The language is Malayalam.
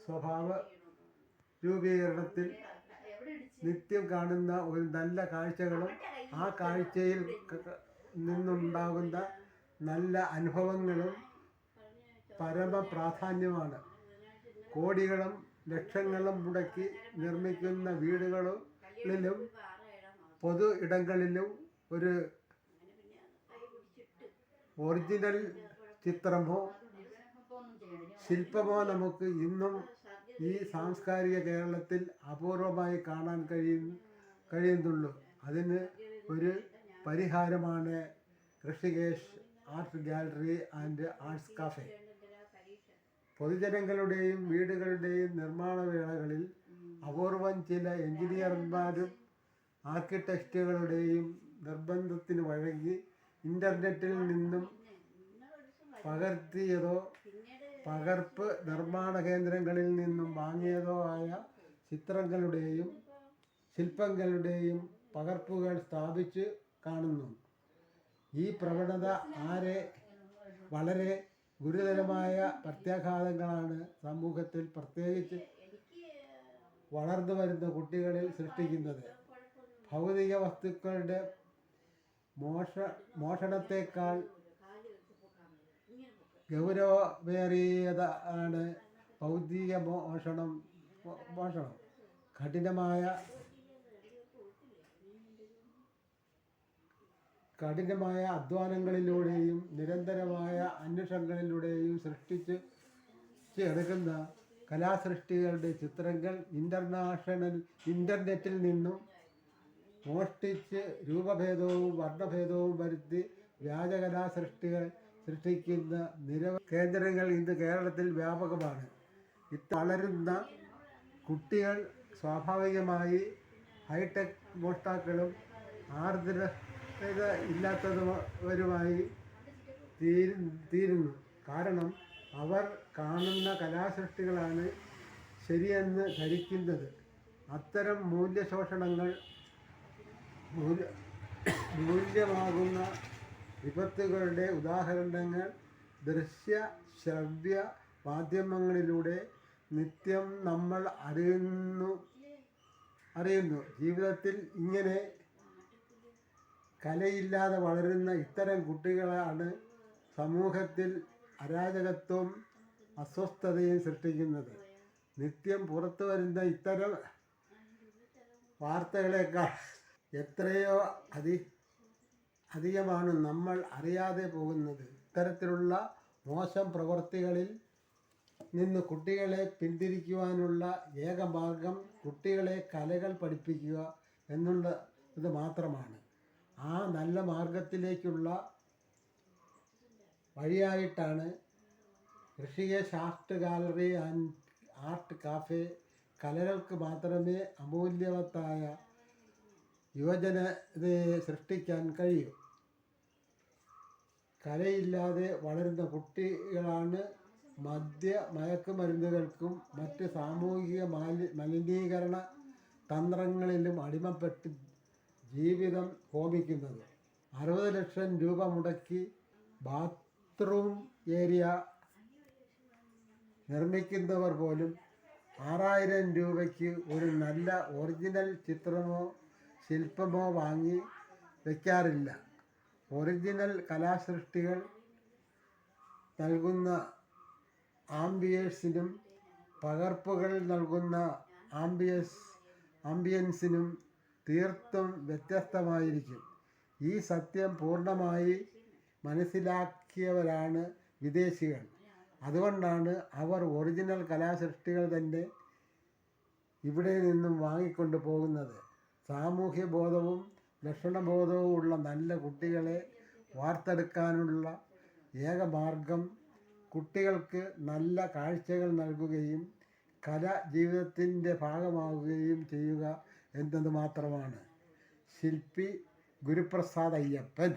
സ്വഭാവ രൂപീകരണത്തിൽ നിത്യം കാണുന്ന ഒരു നല്ല കാഴ്ചകളും ആ കാഴ്ചയിൽ നിന്നുണ്ടാകുന്ന നല്ല അനുഭവങ്ങളും പരമപ്രാധാന്യമാണ്. കോടികളും ലക്ഷങ്ങളും മുടക്കി നിർമ്മിക്കുന്ന വീടുകളിലും പൊതു ഇടങ്ങളിലും ഒരു ഒറിജിനൽ ചിത്രമോ ശില്പമോ നമുക്ക് ഇന്നും ഈ സാംസ്കാരിക കേരളത്തിൽ അപൂർവമായി കാണാൻ കഴിയുന്നുള്ളൂ. അതിന് ഒരു പരിഹാരമാണ് Rishikesh art gallery and arts cafe. പൊതുജനങ്ങളുടെയും വീടുകളുടെയും നിർമ്മാണ വേളകളിൽ അപൂർവം ചില എഞ്ചിനീയർമാരും ആർക്കിടെക്റ്റുകളുടെയും നിർബന്ധത്തിന് വഴങ്ങി ഇൻ്റർനെറ്റിൽ നിന്നും പകർത്തിയതോ പകർപ്പ് നിർമ്മാണ കേന്ദ്രങ്ങളിൽ നിന്നും വാങ്ങിയതോ ആയ ചിത്രങ്ങളുടെയും ശില്പങ്ങളുടെയും പകർപ്പുകൾ സ്ഥാപിച്ച് കാണുന്നു. ഈ പ്രവണത വളരെ ഗുരുതരമായ പ്രത്യാഘാതങ്ങളാണ് സമൂഹത്തിൽ, പ്രത്യേകിച്ച് വളർന്നു വരുന്ന കുട്ടികളിൽ സൃഷ്ടിക്കുന്നത്. ഭൗതിക വസ്തുക്കളുടെ മോഷണത്തേക്കാൾ ഗൗരവമേറിയതാണ് ഭൗതിക മോഷണം. കഠിനമായ അധ്വാനങ്ങളിലൂടെയും നിരന്തരമായ അന്വേഷണങ്ങളിലൂടെയും സൃഷ്ടിച്ചെടുക്കുന്ന കലാസൃഷ്ടികളുടെ ചിത്രങ്ങൾ ഇൻ്റർനെറ്റിൽ നിന്നും മോഷ്ടിച്ച് രൂപഭേദവും വർണ്ണഭേദവും വരുത്തി വ്യാജ കലാസൃഷ്ടികൾ സൃഷ്ടിക്കുന്ന നിരവധി കേന്ദ്രങ്ങൾ ഇന്ന് കേരളത്തിൽ വ്യാപകമാണ്. വളരുന്ന കുട്ടികൾ സ്വാഭാവികമായി ഹൈടെക് മോഷ്ടാക്കളും ആർദ്രത ഇല്ലാത്തവരുമായി തീരുന്നു. കാരണം അവർ കാണുന്ന കലാസൃഷ്ടികളാണ് ശരിയെന്ന് ധരിക്കുന്നത്. അത്തരം മൂല്യശോഷണങ്ങൾ മൂല്യമാകുന്ന വിപത്തുകളുടെ ഉദാഹരണങ്ങൾ ദൃശ്യ ശ്രവ്യ മാധ്യമങ്ങളിലൂടെ നിത്യം നമ്മൾ അറിയുന്നു. ജീവിതത്തിൽ ഇങ്ങനെ കലയില്ലാതെ വളരുന്ന ഇത്തരം കുട്ടികളാണ് സമൂഹത്തിൽ അരാജകത്വവും അസ്വസ്ഥതയും സൃഷ്ടിക്കുന്നത്. നിത്യം പുറത്തു വരുന്ന ഇത്തരം വാർത്തകളേക്കാൾ എത്രയോ അധികമാണ് നമ്മൾ അറിയാതെ പോകുന്നത്. ഇത്തരത്തിലുള്ള മോശം പ്രവൃത്തികളിൽ നിന്ന് കുട്ടികളെ പിന്തിരിക്കുവാനുള്ള ഏക മാർഗം കുട്ടികളെ കലകൾ പഠിപ്പിക്കുക എന്നുള്ളത് മാത്രമാണ്. ആ നല്ല മാർഗത്തിലേക്കുള്ള വഴിയായിട്ടാണ് Rishikesh art gallery and art cafe. കലകൾക്ക് മാത്രമേ അമൂല്യവത്തായ യുവജനതയെ സൃഷ്ടിക്കാൻ കഴിയൂ. കലയില്ലാതെ വളരുന്ന കുട്ടികളാണ് മയക്കുമരുന്നുകൾക്കും മറ്റ് സാമൂഹിക മലിനീകരണ തന്ത്രങ്ങളിലും അടിമപ്പെട്ട് ജീവിതം ഹോമിക്കുന്നത്. 60 ലക്ഷം രൂപ മുടക്കി ബാത്റൂം ഏരിയ നിർമ്മിക്കുന്നവർ പോലും 6000 രൂപയ്ക്ക് ഒരു നല്ല ഒറിജിനൽ ചിത്രമോ ശില്പമോ വാങ്ങി വയ്ക്കാറില്ല. ഒറിജിനൽ കലാസൃഷ്ടികൾ നൽകുന്ന ആംബിയൻസിനും പകർപ്പുകൾ നൽകുന്ന ആംബിയൻസിനും തീർത്തും വ്യത്യസ്തമായിരിക്കും. ഈ സത്യം പൂർണ്ണമായി മനസ്സിലാക്കിയവരാണ് വിദേശികൾ. അതുകൊണ്ടാണ് അവർ ഒറിജിനൽ കലാസൃഷ്ടികൾ തന്നെ ഇവിടെ നിന്നും വാങ്ങിക്കൊണ്ട് പോകുന്നത്. സാമൂഹ്യബോധവും ലക്ഷണബോധവും ഉള്ള നല്ല കുട്ടികളെ വാർത്തെടുക്കാനുള്ള ഏക മാർഗം കുട്ടികൾക്ക് നല്ല കാഴ്ചകൾ നൽകുകയും കല ജീവിതത്തിൻ്റെ ഭാഗമാവുകയും ചെയ്യുക എന്നത് മാത്രമാണ്. ശില്പി ഗുരുപ്രസാദ് അയ്യപ്പൻ.